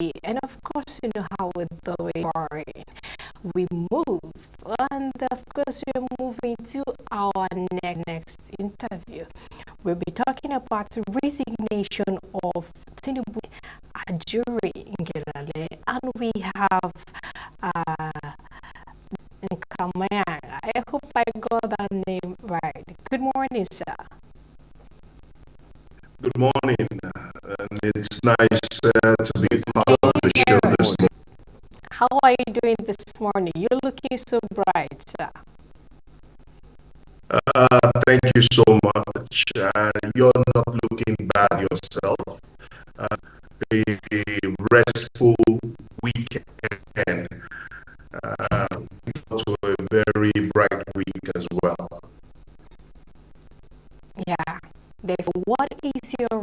And of course, you know how we do it. Boring. We move, and of course, we're moving to our next interview. We'll be talking about resignation of Tinubu, Ajuri, Ngelale, and we have uh, Nkamayang. I hope I got that name right. Good morning, sir. Good morning, and it's nice to be part of the show this morning. How are you doing this morning? You're looking so bright, sir. Thank you so much. You're not looking bad yourself. A restful weekend to a very bright week as well. Yeah. Therefore, what is your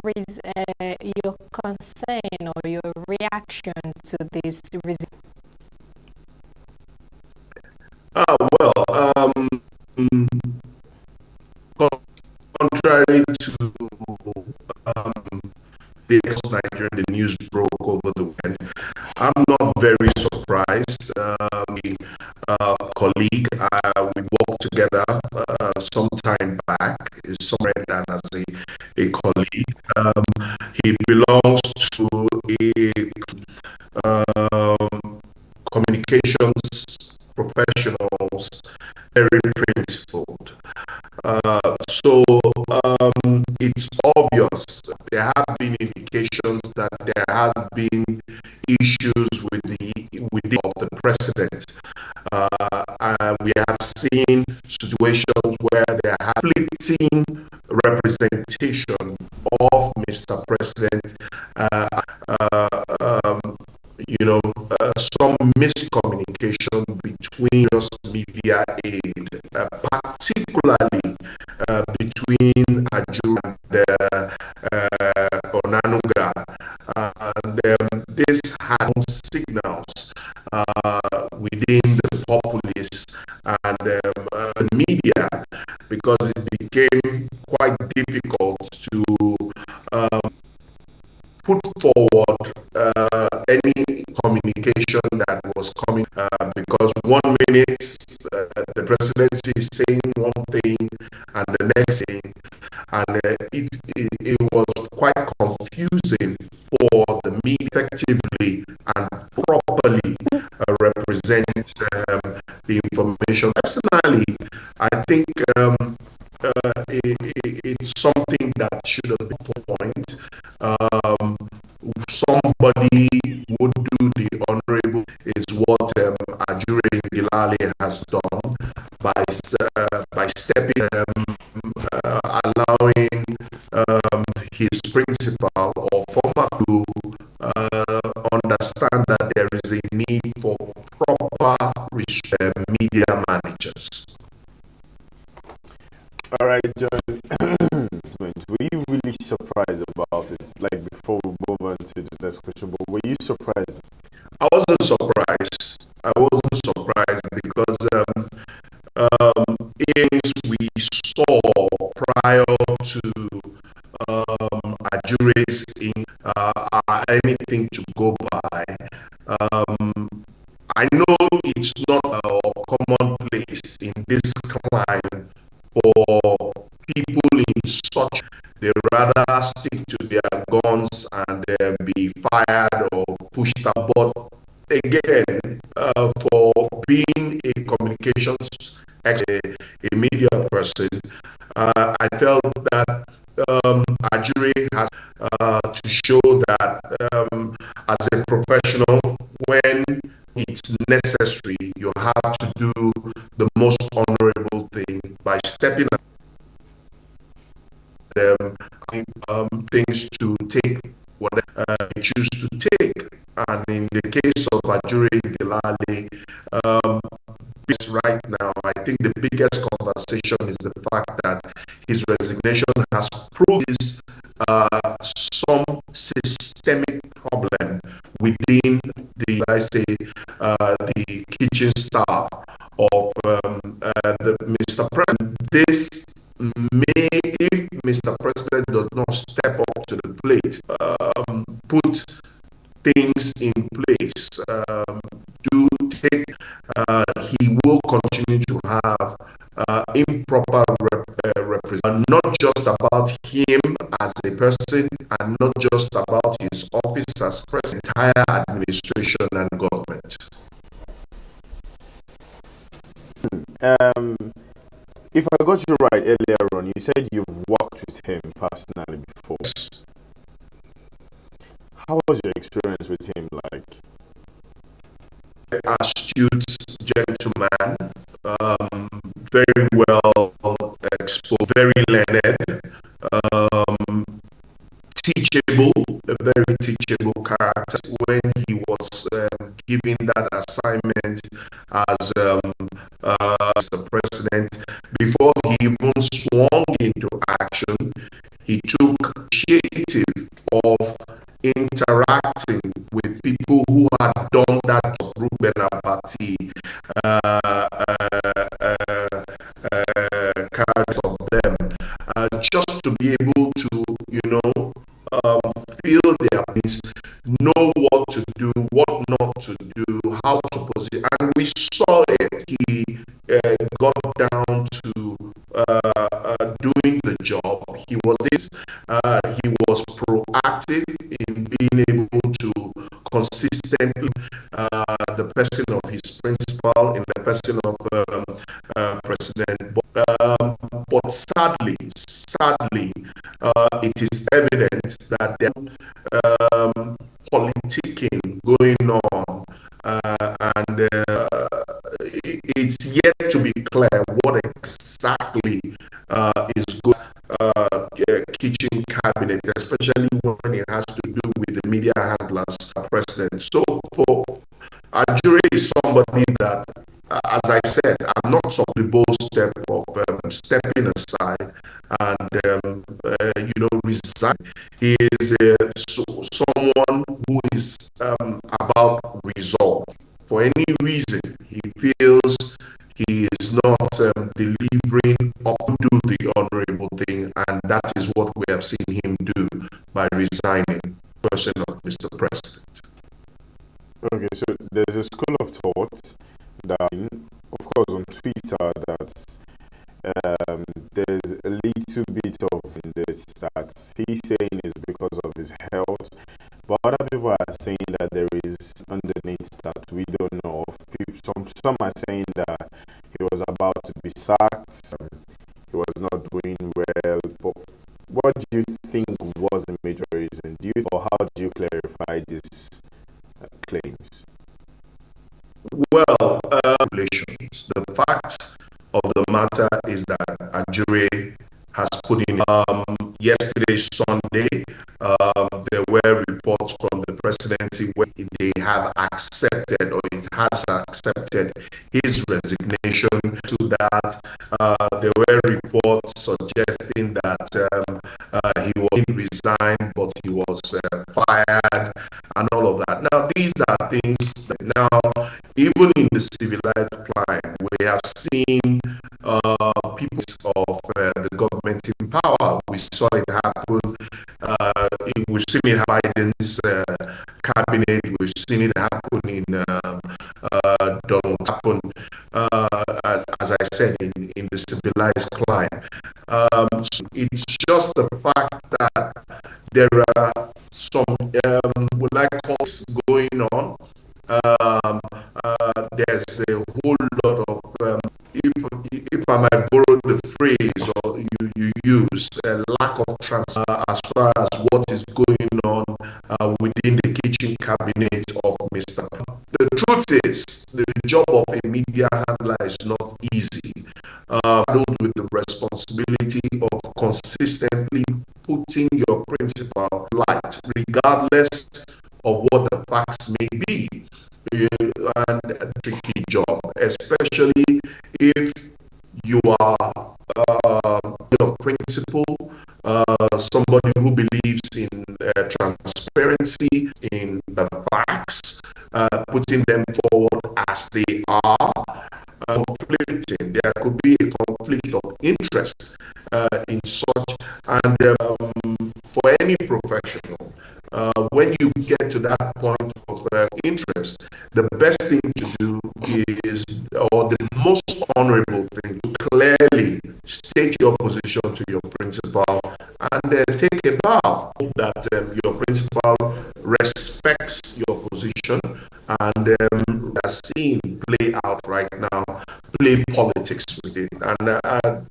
concern or your reaction to this Contrary to the Nigeria, the news broke over the weekend, I'm not very surprised. Colleague, we worked together some time back, is somewhere than as a colleague. He belongs to a communications professionals, very principled. So it's obvious there have been indications that there have been issues with the of the president. We have seen situations where there are conflicting representation of Mr. President. Some miscommunication between us media aid, particularly between Ajuri and Onanuga. And this had signals within the populace and the media, because it became quite difficult to put forward any communication that was coming, because 1 minute the presidency is saying one thing and the next thing, and it was quite confusing for the media effectively and properly represent the information. Personally, I think it's something that should have been point. Somebody would do the honorable is what Ajuri Ngelale has done by stepping, allowing his principal or former to understand that there is a need for proper media managers. All right, John. Were you really surprised about it? Like, before we move on to the next question, but were you surprised? I wasn't surprised. Because things we saw prior to Ajuri's are anything to go by. I know it's not commonplace in this climate for people in such, they rather stick to their guns and be fired or pushed up. But again, for being a communications expert, a media person, I felt that Ajuri has to show that as a professional, when it's necessary, you have to do the most honorable thing by stepping up things to take whatever you choose to take. And in the case of Ajuri Ngelale, right now, I think the biggest conversation is the fact that his resignation has proved some systemic problem within the kitchen staff of Mr. President. This may, if Mr. President does not step up to the plate, put things in place do take, he will continue to have improper representation, not just about him as a person and not just about his office as president, entire administration and government. If I got you right earlier on, you said you've worked with him personally before. Yes. How was your experience with him like? Astute gentleman, very well exposed, very learned, teachable, a very teachable character. When he was given that assignment as the president, before he even swung into action, he took initiative of interacting with people who had done that, Ruben Abati, cards of them, just to be able to, feel their needs, know what to do, what not to do, how to position, and we saw it. He got down to doing the job. He was proactive in being able to consistently the person of his principal in the person of President. But sadly, it is evident that there politicking going on, and it's yet to be clear what exactly is good kitchen cabinet, especially when it has to do with the media handlers, president. So for Ajuri is somebody that, as I said, I'm not of the bold step of stepping aside and resign. He is someone who is about result. For any reason he feels he is not delivering or do the honorable thing, and that is what we have seen him do by resigning, person of Mr. President. Okay, so there's a school of thought that, of course, on Twitter, that there's a little bit of this that he's saying is because of his health, but other people are saying that there is underneath that we don't know of. Some are saying that he was about to be sacked, he was not doing well. But what do you think was the major reason? Or how do you clarify these claims? Well, relations. The fact of the matter is that Ajuri has put in yesterday, Sunday, there were reports from the presidency where they have accepted, or it has accepted, his resignation. To that, there were reports suggesting that he was resigned, but he was fired, and all of that. Now, these are things that now, even in the civilized climate, we have seen people of the government in power. We saw it happen. We've seen it happen in Biden's cabinet. We've seen it happen in Donald Trump. As I said, in the civilized climate. So it's just the fact that there are some, what I call, going on. There's a whole lot of, if I might borrow the phrase or you use, a lack of transparency as far as what is going on within the kitchen cabinet of Mr. The truth is, the job of a media handler is not easy. With the responsibility of consistently putting your principal light, regardless of what the facts may be, and a tricky job, especially if you are your principal, somebody who believes in transparency, in the facts, putting them forward as they are, conflicting. There could be a conflict of interest in such, and for any professional, when you get to that point of interest, the best thing to do is, or the most honorable thing, to clearly state your position to your principal and take a bow that your principal respects your position, and we are seeing play out right now, play politics with it. And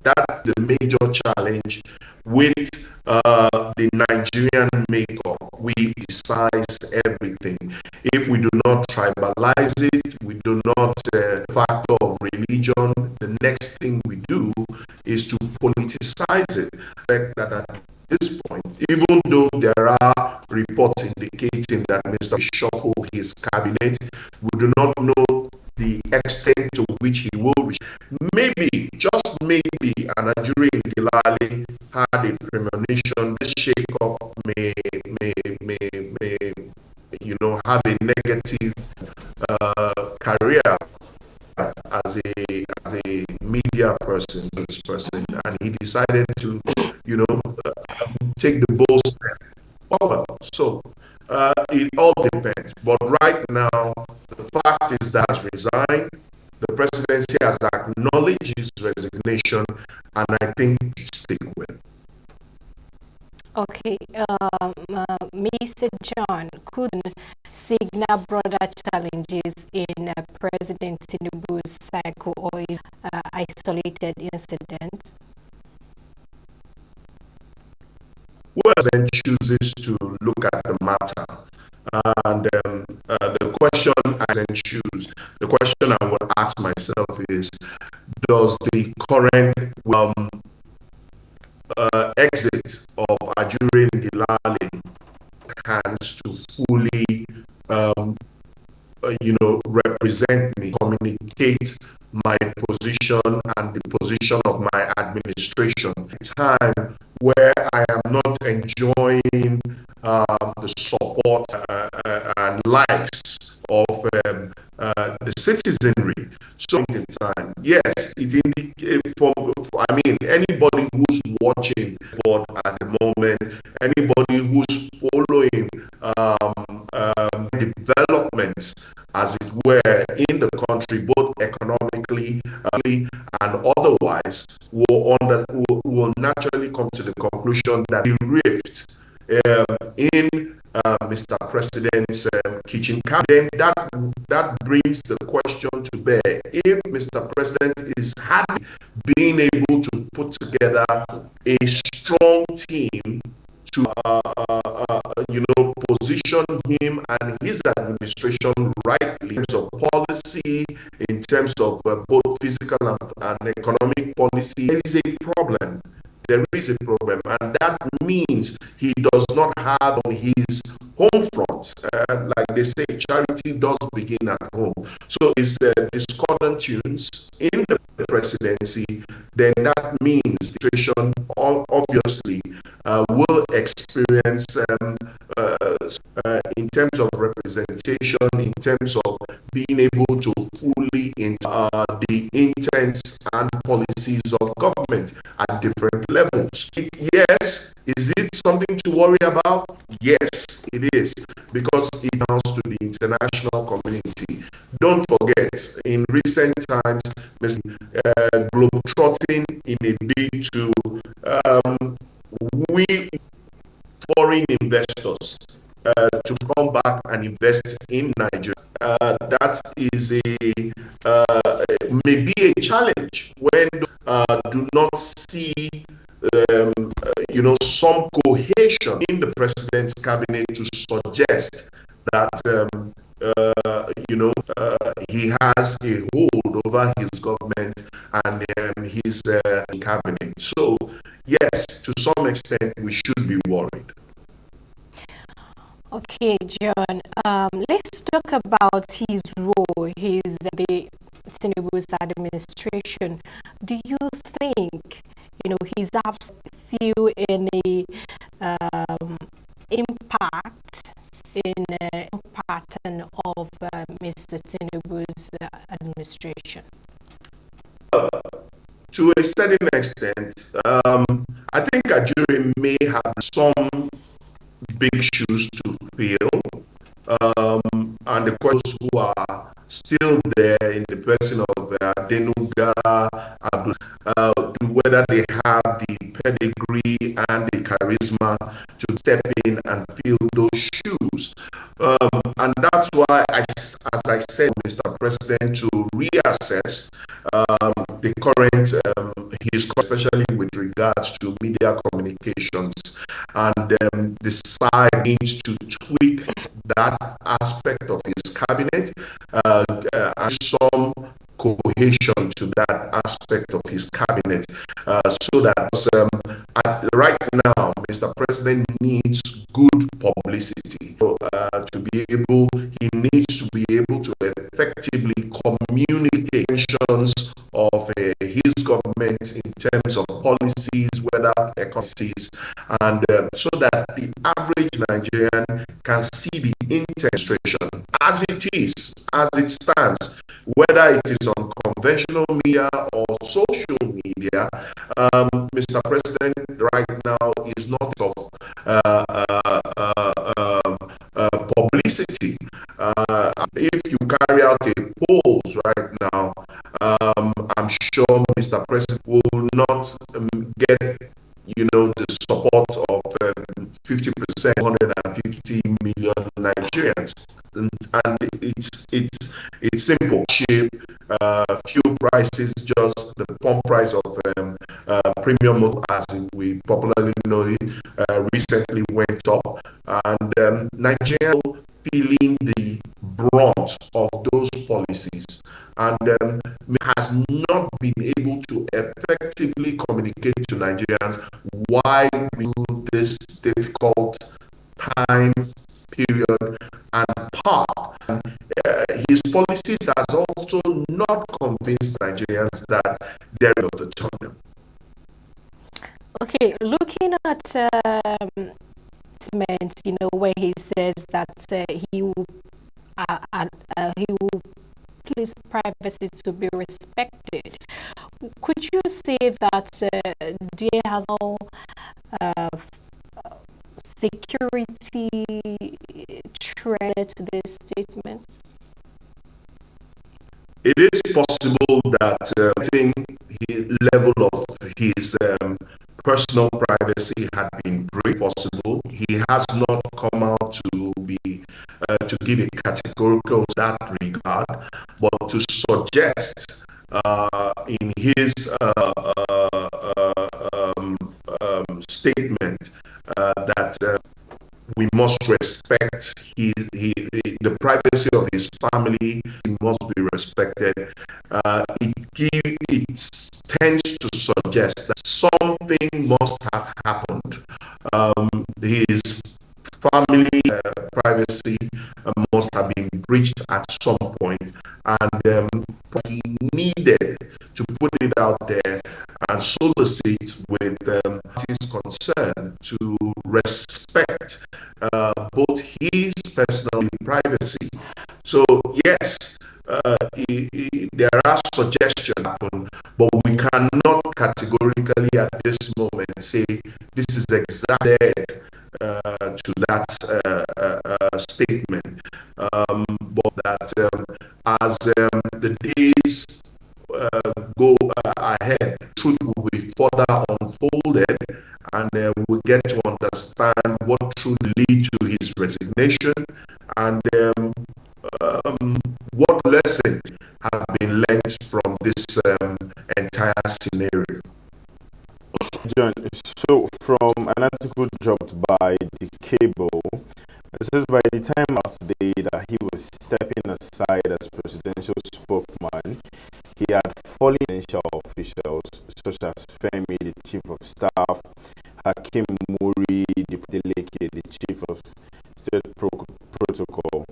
that's the major challenge with the Nigerian makeup. We decide everything. If we do not tribalize it, we do not factor of religion, the next thing we do is to politicize it. That at this point, even though there are reports indicating that Mr. shuffled his cabinet, we do not know the extent to which he will reach. Maybe, just maybe, an Ajuri in Ngelale had a premonition. This shake-up may, have a negative career as a media person, this person, and he decided to, take the bold step. Well, so it all depends. But right now, the fact is that he's resigned. The presidency has acknowledged his resignation, and I think we should stick with it. Okay, Mr. John, could signal broader challenges in President Tinubu's cycle or is isolated incident? Well, then chooses to look at the matter. And the question I then choose, the question I would ask myself is, does the current exit of Ajuri Ngelale hands to fully, represent me, communicate my position and the position of my administration? A time where I am not enjoying the support and likes of the citizenry. So in time, yes, it indicates anybody who's watching board at the moment, anybody who's following developments, as it were, in the country, both economically and otherwise, will naturally come to the conclusion that the rift in Mr. President's kitchen cabinet, that brings the question to bear. If Mr. President is happy being able to put together a strong team to position him and his administration rightly in terms of policy, in terms of both physical and economic policy, there is a problem. There is a problem, and that means he does not have on his home front, like they say, charity does begin at home. So is discordant tunes in the presidency, then that means the administration obviously will experience in terms of representation, in terms of being able to fully the intents and policies of government at different levels. Yes, is it something to worry about? Yes, it is, because it comes to the international community. Don't forget, in recent times, globetrotting in a bid to foreign investors to come back and invest in Nigeria. That is maybe a challenge when do not see some cohesion in the president's cabinet to suggest that he has a hold over his government and his cabinet. So yes, to some extent we should be worried. Okay, John, let's talk about his role, the Tinubu's administration. Do you think, his absence feel any impact in pattern of Mr. Tinubu's administration? To a certain extent, I think Ajuri may have some big shoes to fill, and the questions who are still there in the person of Denuga Abdul, whether they have the pedigree and the charisma to step in and fill those shoes. And that's why, as I said, Mr. President, to reassess the current, especially with regards to media communications, and decide needs to tweak that aspect of his cabinet and some cohesion to that aspect of his cabinet, so that right now, Mr. President needs good publicity. To be able, he needs to be able to effectively communicate intentions of his government in terms of policies, whether economies, and so that the average Nigerian can see the demonstration as it is, as it stands, whether it is on conventional media or social media. Mr. President right now is not of publicity. If you carry out a polls right now, I'm sure Mr. President will not get the support of 50%, 150 million Nigerians, and it's simple. Fuel prices, just the pump price of premium, as we popularly know it, recently went up, and Nigeria feeling the brunt of those policies, and has not been able to effectively communicate to Nigerians why we do this difficult time period and part. And, his policies has also not convinced Nigerians that there is the tunnel. Okay, looking at where he says that he will please privacy to be respected. Could you say that there has no security threat to this statement? It is possible that the level of his personal privacy had been very possible. He has not come out to give a categorical that regard, but to suggest in his statement that we must respect the privacy of his family. It must be respected. It tends to suggest that something must have happened. His family privacy must have been breached at some point, and he needed to put it out there and solicit with parties concerned to respect both his personal privacy. So yes, there are suggestions happen, but we cannot categorically at this moment say this is exactly to that statement, but that as the days go ahead, truth will be further unfolded, and we get to understand what truly led to his resignation, and what lessons have been learned from this entire scenario. John, so from an article dropped by the Cable, it says by the time of the day that he was stepping aside as presidential spokesman, he had fallen presidential officials such as Femi, the chief of staff, Hakim Muri, the Deleke, the chief of state protocol.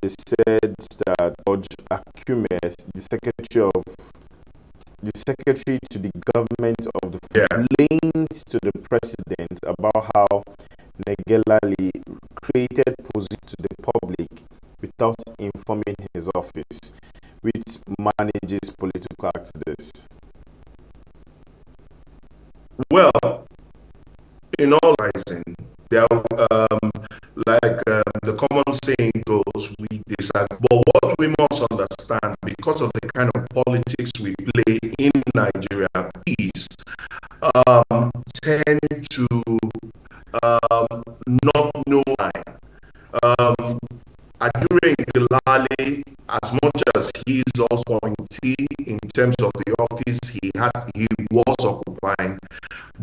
They said that George Akumes, the secretary to the government of the complained to the president about how Ngelale'S created positions to the public without informing his office, which manages political activists. Well, in all rising, there, the common saying goes, we disagree. But what we must understand, because of the kind of politics we play in Nigeria, is tend to not know time. Ajuri Ngelale, as much as he is also appointee in terms of the office he was occupying,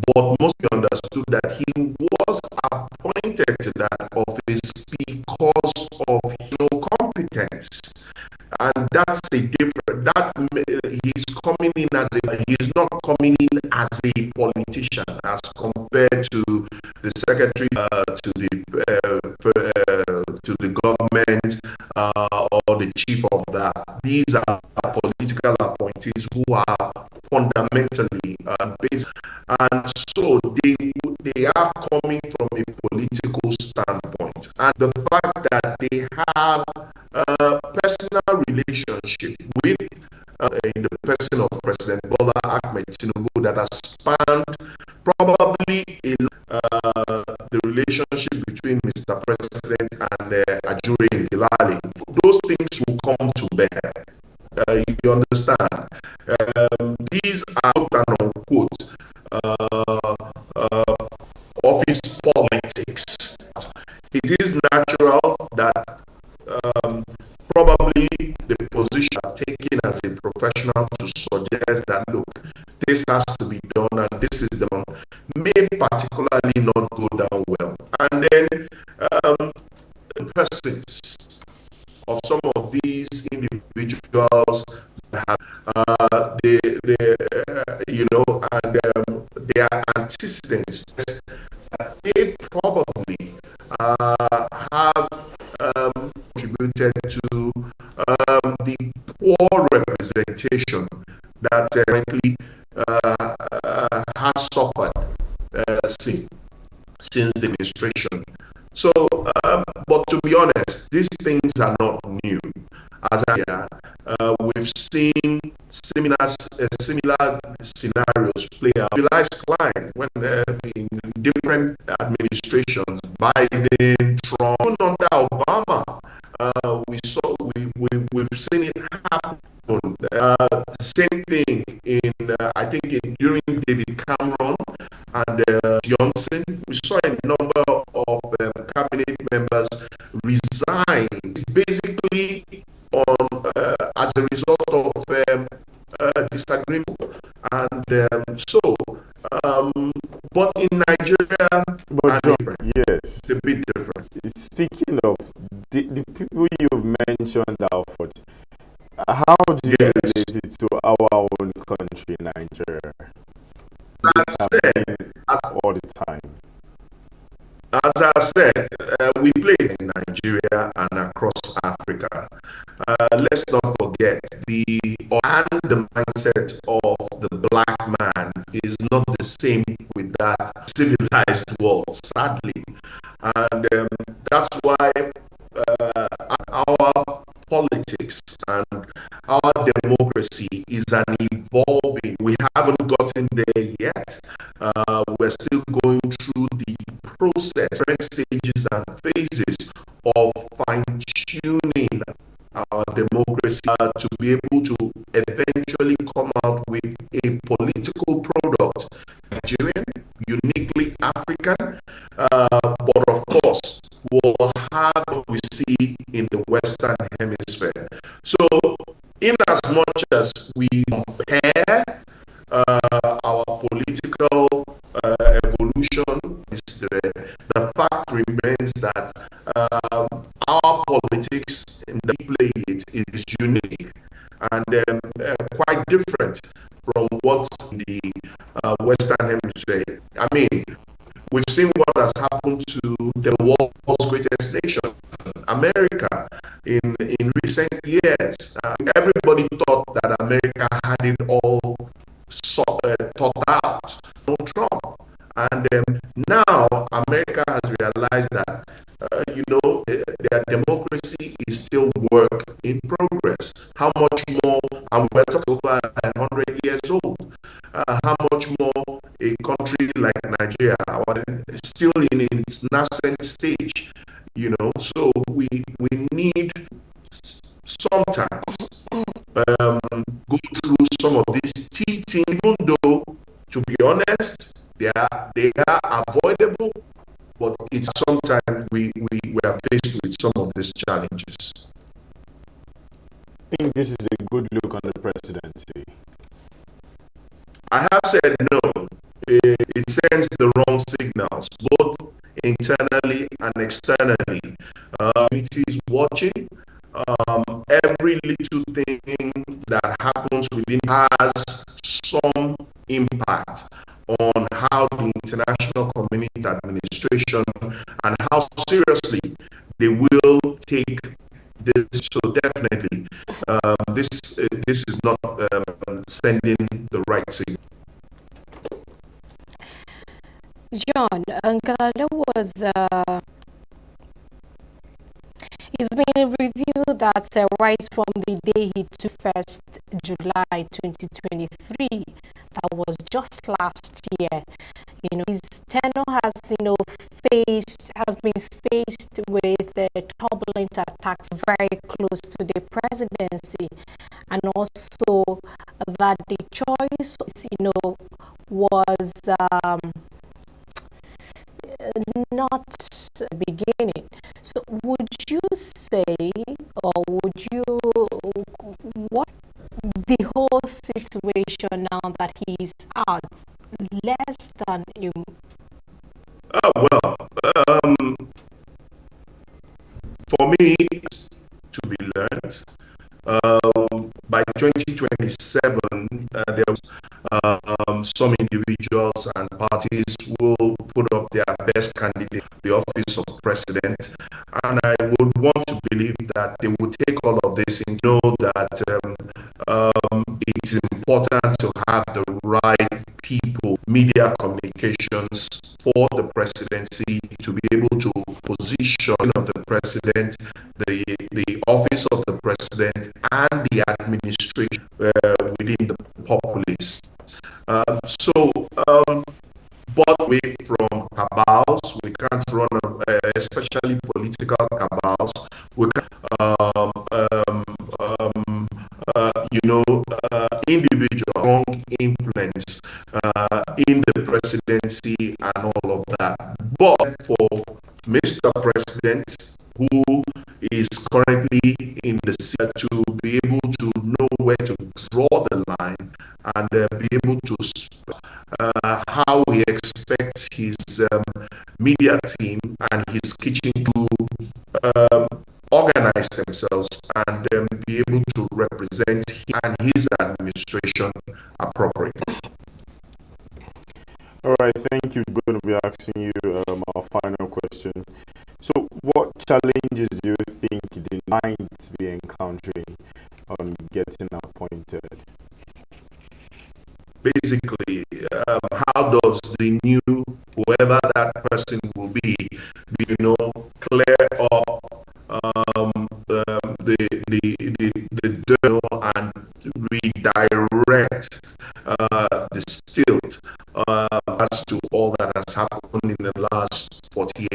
but most people understood that he was appointed to that office because of competence. And that's a different, that he's coming in as he's not coming in as a politician as compared to the secretary to the government or the chief of that. These are political appointees who are fundamentally based, and so they are coming from a political standpoint, and the fact that they have personal relationship with in the person of President Bola Ahmed Tinubu that has spanned probably the relationship between Mr. President and Ajuri Ngelale. Those things will come to bear. You understand? These are quote and unquote office politics. It is natural that probably the position taken as a professional to suggest that, look, this has to be done and this is done, may particularly not go down well. And then the persons of some of these individuals have and their antecedents, they probably have contributed to the poor representation that currently has suffered since the administration. So, but to be honest, these things are not new. As we've seen similar scenarios play out. July's Klein, when in different administrations, Biden, Trump, even under Obama, we've seen it happen. The same thing in I think during David Cameron and Johnson, we saw a number of cabinet members resign. It's basically on as a result of disagreement, and but in Nigeria, but John, yes, it's a bit different. Speaking of the people you've mentioned, Alfred, how do you relate it to our own country, Nigeria? All the time. As I've said, we play in Nigeria and across Africa. Let's not forget the mindset of the black man is not the same with that civilized world, sadly, and that's why our politics and our democracy is an evolving. We haven't gotten there yet. We're still going through the process, different stages and phases of fine-tuning our democracy to be able to eventually come out with a political product, Nigerian, uniquely African, but of course will have what we see in the Western Hemisphere. So, in as much as we compare our political evolution, the fact remains that our politics in the play it is unique and quite different from what's in the Western Hemisphere. I mean, we've seen what has happened to the world's greatest nation, America, in recent years. Everybody thought that America had it all thought out. No Trump. And now America has realized that, their democracy is still work in progress. How much more, and we're talking over 100 years old, how much more a country like Nigeria, still in its nascent stage, so we need sometimes go through some of these teaching, even though, to be honest, they are avoidable, but it's sometimes we are faced with some of these challenges. I think this is a good look on the presidency. I have said no. It sends the wrong signals, both internally and externally. It is watching. Every little thing that happens within has some impact on how the international community administration and how seriously they will take this. So definitely, this is not sending the right signal. John, Ngelale was it's been reviewed that right from the day he took 1st July 2023, that was just last year. His tenure has been faced with turbulent attacks very close to the presidency, and also that the choice, was not beginning. So would you say, or would you, what the whole situation now that he's out, less than him? For me, to be learned, by 2027, there was some individuals and parties will put up their best candidate, the office of president, and I would want to believe that they would take all of this and know that it's important to have the right people, media communications for the presidency to be able to position of the president, the office of the president, and the administration within the populace. But away from cabals, we can't run, especially political cabals. We can, individual strong influence in the presidency and all of that. But for Mr. President, who is currently in the seat, to be able to know where to draw the line and be able to how he expects his media team and his kitchen to organize themselves and be able to represent him and his administration appropriately. All right, thank you. We're going to be asking you our final question. So, what challenges do you think they might be encountering on getting appointed? Basically, how does the new, whoever that person will be, clear up the dirt and redirect the stilt as to all that has happened in the last 48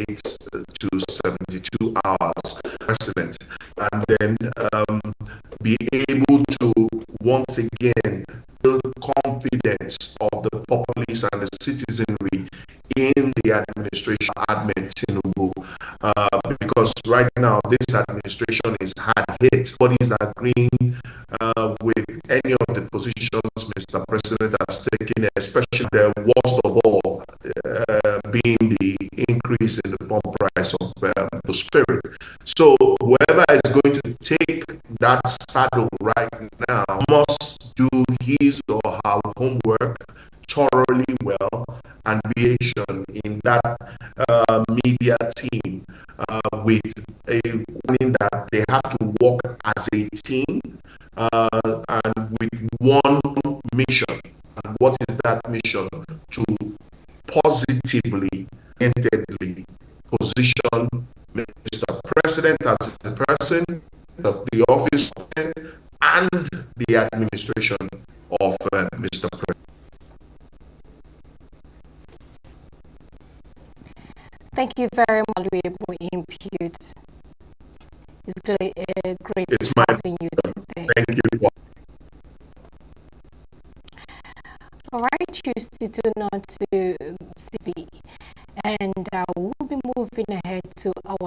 to 72 hours, President, and then be able to once again build confidence of the populace and the citizenry in the administration, Tinubu, because right now this administration is hard hit. Nobody's agreeing with any of the positions Mr. President has taken, especially the worst of all being the increase in the pump price of the spirit. So whoever is going to take that saddle right now must do his or her homework thoroughly well and be patient in that media team with a warning that they have to work as a team and with one mission. And what is that mission? To positively, intently position Mr. President as the person of the office and the administration of Mr. President. Thank you very much, valuable input. It's great. It's having you today. Thank you. All right, you still tune on to CV, and we'll be moving ahead to our